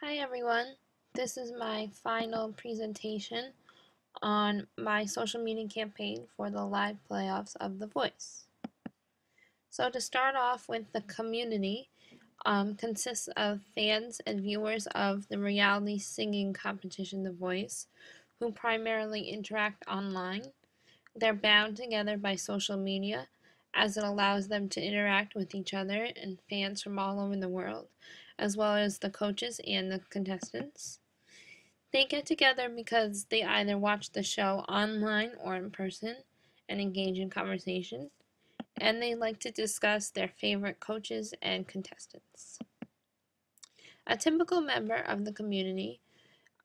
Hi everyone, this is my final presentation on my social media campaign for the live playoffs of The Voice. So to start off with, the community consists of fans and viewers of the reality singing competition The Voice, who primarily interact online. They're bound together by social media, as it allows them to interact with each other and fans from all over the world, as well as the coaches and the contestants. They get together because they either watch the show online or in person and engage in conversation, and they like to discuss their favorite coaches and contestants. A typical member of the community,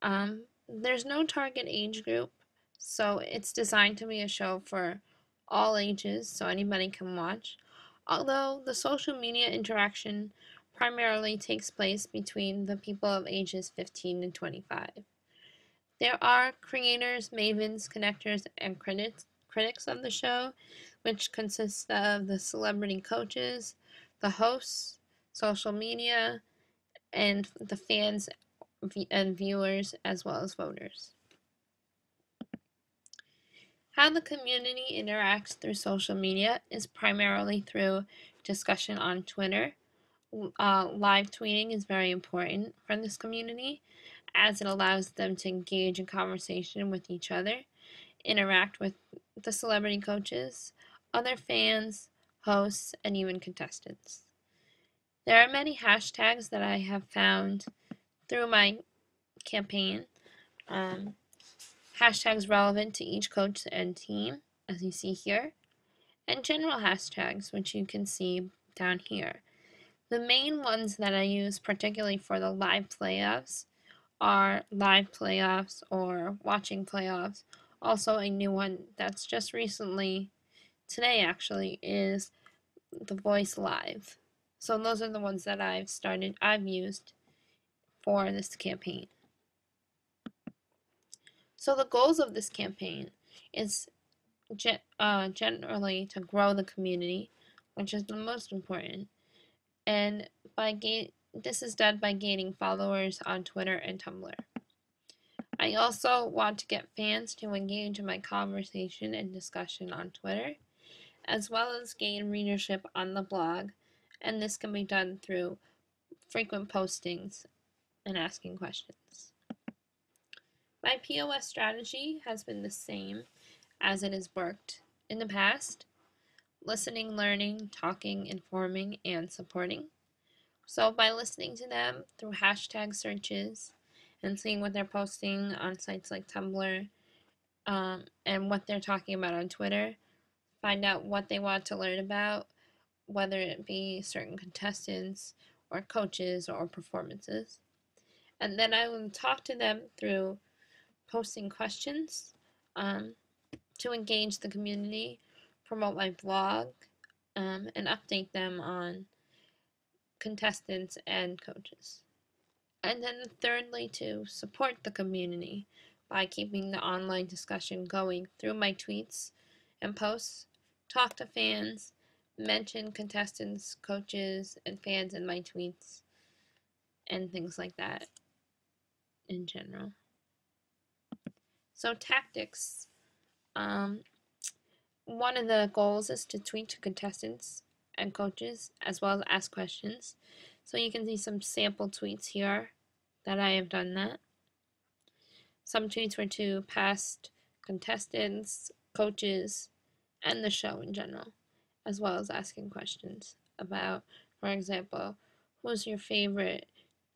there's no target age group, so it's designed to be a show for all ages, so anybody can watch. Although the social media interaction primarily takes place between the people of ages 15 to 25. There are creators, mavens, connectors, and critics of the show, which consists of the celebrity coaches, the hosts, social media, and the fans and viewers, as well as voters. How the community interacts through social media is primarily through discussion on Twitter. Live tweeting is very important for this community, as it allows them to engage in conversation with each other, interact with the celebrity coaches, other fans, hosts, and even contestants. There are many hashtags that I have found through my campaign, um, hashtags relevant to each coach and team, as you see here, and general hashtags, which you can see down here. The main ones that I use, particularly for the live playoffs, are live playoffs or watching playoffs. Also, a new one that's just recently, today actually, is The Voice Live. So those are the ones that I've used for this campaign. So the goals of this campaign is generally to grow the community, which is the most important, and this is done by gaining followers on Twitter and Tumblr. I also want to get fans to engage in my conversation and discussion on Twitter, as well as gain readership on the blog, and this can be done through frequent postings and asking questions. My POS strategy has been the same as it has worked in the past: listening, learning, talking, informing, and supporting. So, by listening to them through hashtag searches and seeing what they're posting on sites like Tumblr, and what they're talking about on Twitter, find out what they want to learn about, whether it be certain contestants or coaches or performances. And then I will talk to them through posting questions, um, to engage the community, promote my blog, and update them on contestants and coaches. And then thirdly, to support the community by keeping the online discussion going through my tweets and posts, talk to fans, mention contestants, coaches, and fans in my tweets, and things like that in general. So tactics. Um, One of the goals is to tweet to contestants and coaches, as well as ask questions. So you can see some sample tweets here that I have done that. Some tweets were to past contestants, coaches, and the show in general, as well as asking questions about, for example, who's your favorite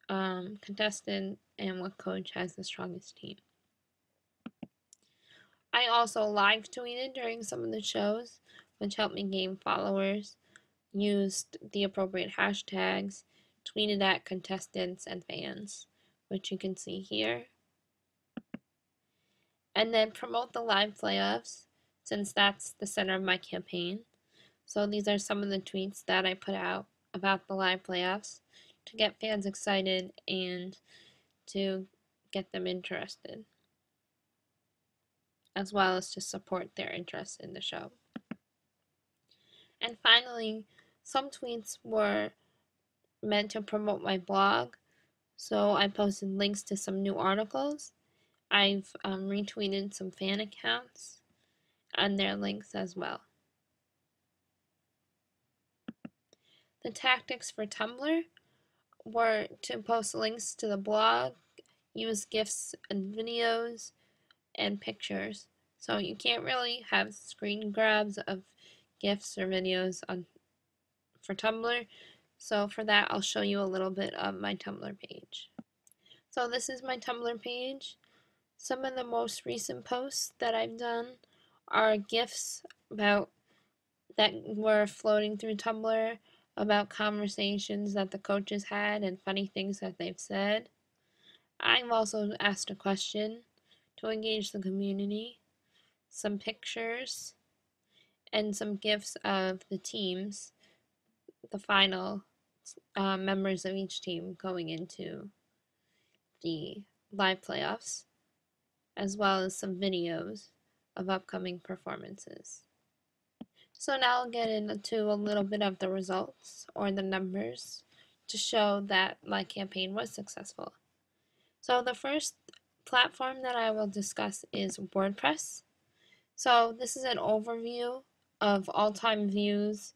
contestant and what coach has the strongest team. I also live tweeted during some of the shows, which helped me gain followers, used the appropriate hashtags, tweeted at contestants and fans, which you can see here, and then promote the live playoffs, since that's the center of my campaign. So these are some of the tweets that I put out about the live playoffs to get fans excited and to get them interested, as well as to support their interest in the show. And finally, some tweets were meant to promote my blog, So I posted links to some new articles. I've retweeted some fan accounts and their links as well. The tactics for Tumblr were to post links to the blog, use GIFs and videos, and pictures. So you can't really have screen grabs of GIFs or videos for Tumblr. So for that, I'll show you a little bit of my Tumblr page. So this is my Tumblr page. Some of the most recent posts that I've done are GIFs about that were floating through Tumblr about conversations that the coaches had and funny things that they've said. I've also asked a question to engage the community, some pictures, and some GIFs of the teams, the final members of each team going into the live playoffs, as well as some videos of upcoming performances. So now I'll get into a little bit of the results or the numbers to show that my campaign was successful. So the first platform that I will discuss is WordPress. So this is an overview of all-time views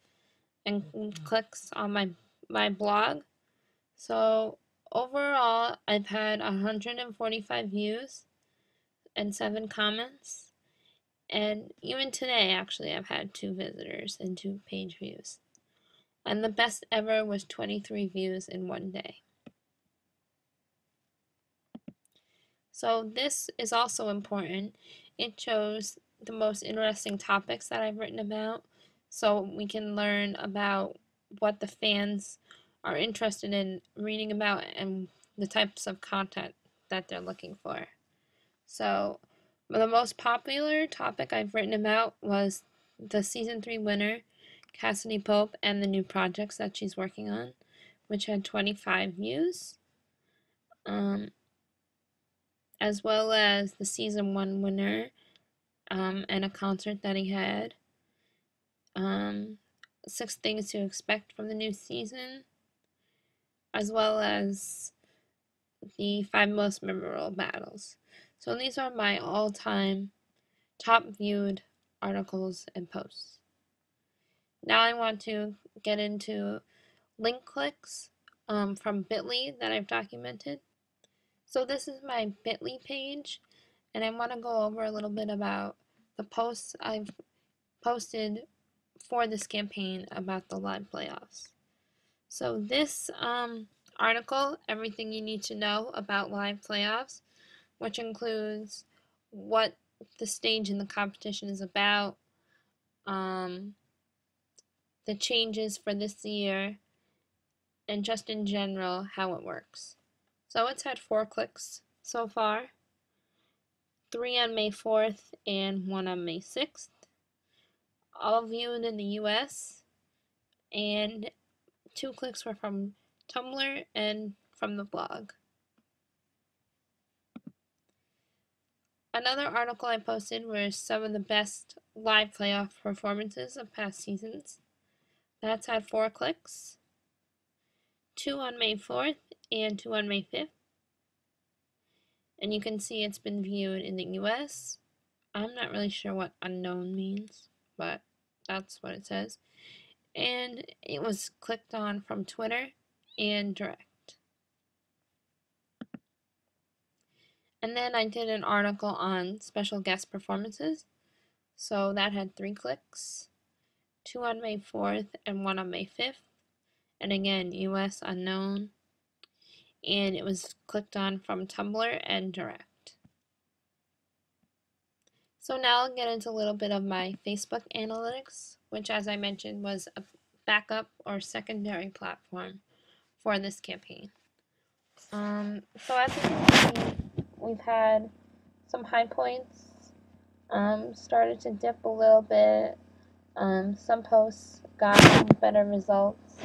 and clicks on my blog. So overall, I've had 145 views and 7 comments. And even today, actually, I've had 2 visitors and 2 page views. And the best ever was 23 views in one day. So this is also important. It shows the most interesting topics that I've written about, so we can learn about what the fans are interested in reading about and the types of content that they're looking for. So the most popular topic I've written about was the Season 3 winner, Cassidy Pope, and the new projects that she's working on, which had 25 views. As well as the Season 1 winner and a concert that he had. 6 things to expect from the new season, as well as the 5 most memorable battles. So these are my all-time top viewed articles and posts. Now I want to get into link clicks from Bitly that I've documented. So this is my Bitly page, and I want to go over a little bit about the posts I've posted for this campaign about the live playoffs. So this article, Everything You Need to Know About Live Playoffs, which includes what the stage in the competition is about, the changes for this year, and just in general how it works. So it's had 4 clicks so far, 3 on May 4th and 1 on May 6th, all viewed in the US, and 2 clicks were from Tumblr and from the blog. Another article I posted was some of the best live playoff performances of past seasons. That's had 4 clicks, 2 on May 4th and 2 on May 5th. And you can see it's been viewed in the US. I'm not really sure what unknown means, but that's what it says. And it was clicked on from Twitter and direct. And then I did an article on special guest performances. So that had 3 clicks, 2 on May 4th and 1 on May 5th. And again, US unknown. And it was clicked on from Tumblr and direct. So now I'll get into a little bit of my Facebook analytics, which, as I mentioned, was a backup or secondary platform for this campaign. So as you can see, we've had some high points, started to dip a little bit. Some posts got better results.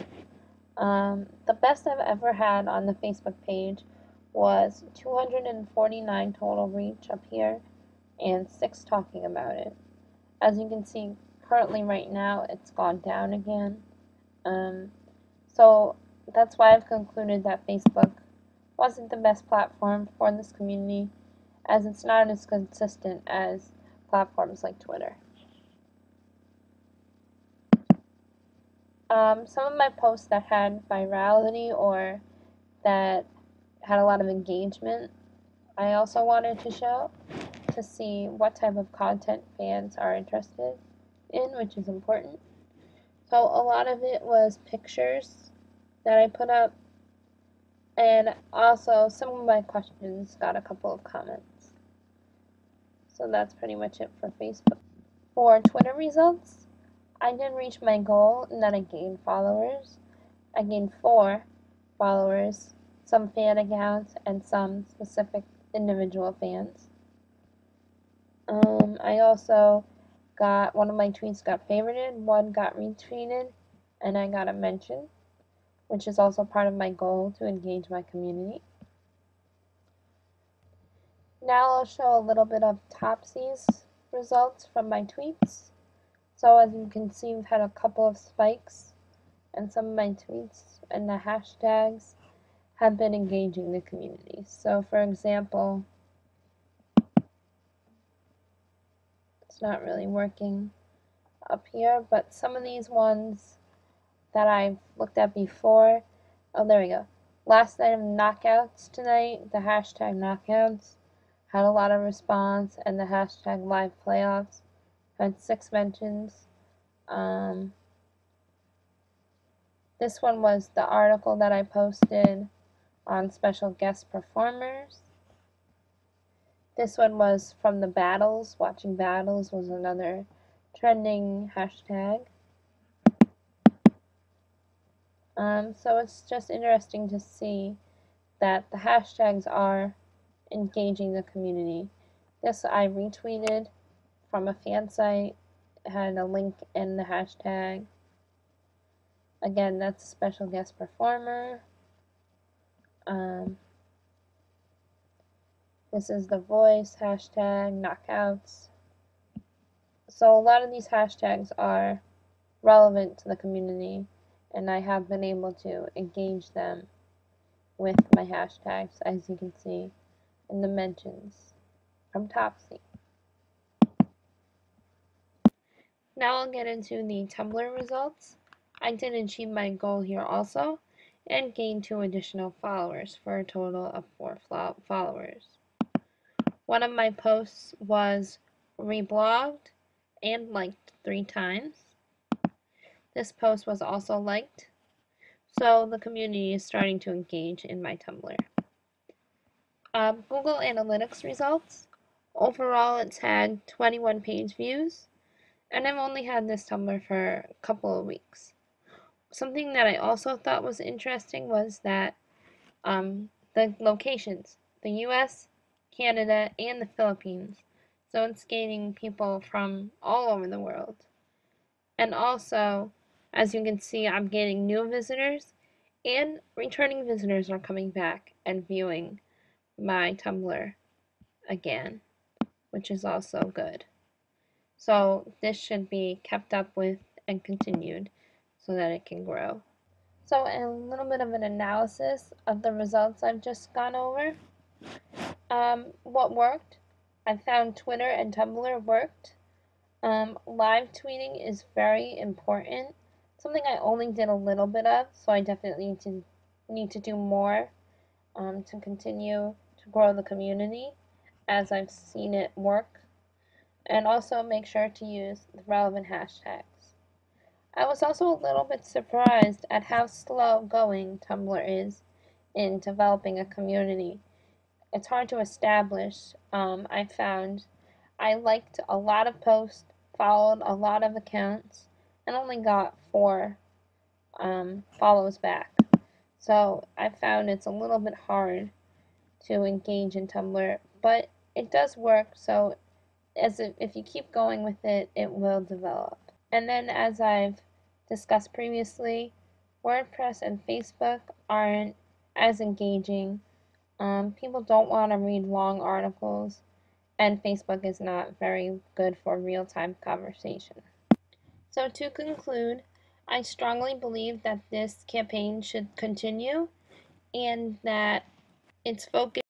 The best I've ever had on the Facebook page was 249 total reach up here and 6 talking about it. As you can see, currently right now it's gone down again. So that's why I've concluded that Facebook wasn't the best platform for this community, as it's not as consistent as platforms like Twitter. Some of my posts that had virality or that had a lot of engagement, I also wanted to show to see what type of content fans are interested in, which is important. So a lot of it was pictures that I put up, and also some of my questions got a couple of comments. So that's pretty much it for Facebook. For Twitter results, I did reach my goal in that I gained followers. I gained 4 followers, some fan accounts, and some specific individual fans. I also got, one of my tweets got favorited, one got retweeted, and I got a mention, which is also part of my goal to engage my community. Now I'll show a little bit of Topsy's results from my tweets. So as you can see, we've had a couple of spikes, and some of my tweets and the hashtags have been engaging the community. So for example, it's not really working up here, but some of these ones that I've looked at before, oh, there we go. Last night of knockouts tonight, the hashtag knockouts had a lot of response, and the hashtag live playoffs had 6 mentions. This one was the article that I posted on special guest performers. This one was from the battles. Watching battles was another trending hashtag. So it's just interesting to see that the hashtags are engaging the community. This I retweeted from a fan site. It had a link in the hashtag. Again, that's a special guest performer. This is the voice hashtag knockouts. So a lot of these hashtags are relevant to the community, and I have been able to engage them with my hashtags, as you can see in the mentions from Topsy. Now I'll get into the Tumblr results. I did achieve my goal here also, and gained 2 additional followers for a total of 4 followers. One of my posts was reblogged and liked 3 times. This post was also liked, so the community is starting to engage in my Tumblr. Google Analytics results. Overall, it's had 21 page views, and I've only had this Tumblr for a couple of weeks. Something that I also thought was interesting was that the locations, the US, Canada, and the Philippines. So it's gaining people from all over the world. And also, as you can see, I'm gaining new visitors, and returning visitors are coming back and viewing my Tumblr again, which is also good. So this should be kept up with and continued so that it can grow. So a little bit of an analysis of the results I've just gone over. What worked? I found Twitter and Tumblr worked. Live tweeting is very important. Something I only did a little bit of, so I definitely need to do more to continue to grow the community as I've seen it work. And also make sure to use the relevant hashtags. I was also a little bit surprised at how slow going Tumblr is in developing a community. It's hard to establish. I found I liked a lot of posts, followed a lot of accounts, and only got 4 follows back. So I found it's a little bit hard to engage in Tumblr, but it does work, so if you keep going with it, it will develop. And then, as I've discussed previously, WordPress and Facebook aren't as engaging. People don't want to read long articles, and Facebook is not very good for real-time conversation. So to conclude, I strongly believe that this campaign should continue, and that Its focus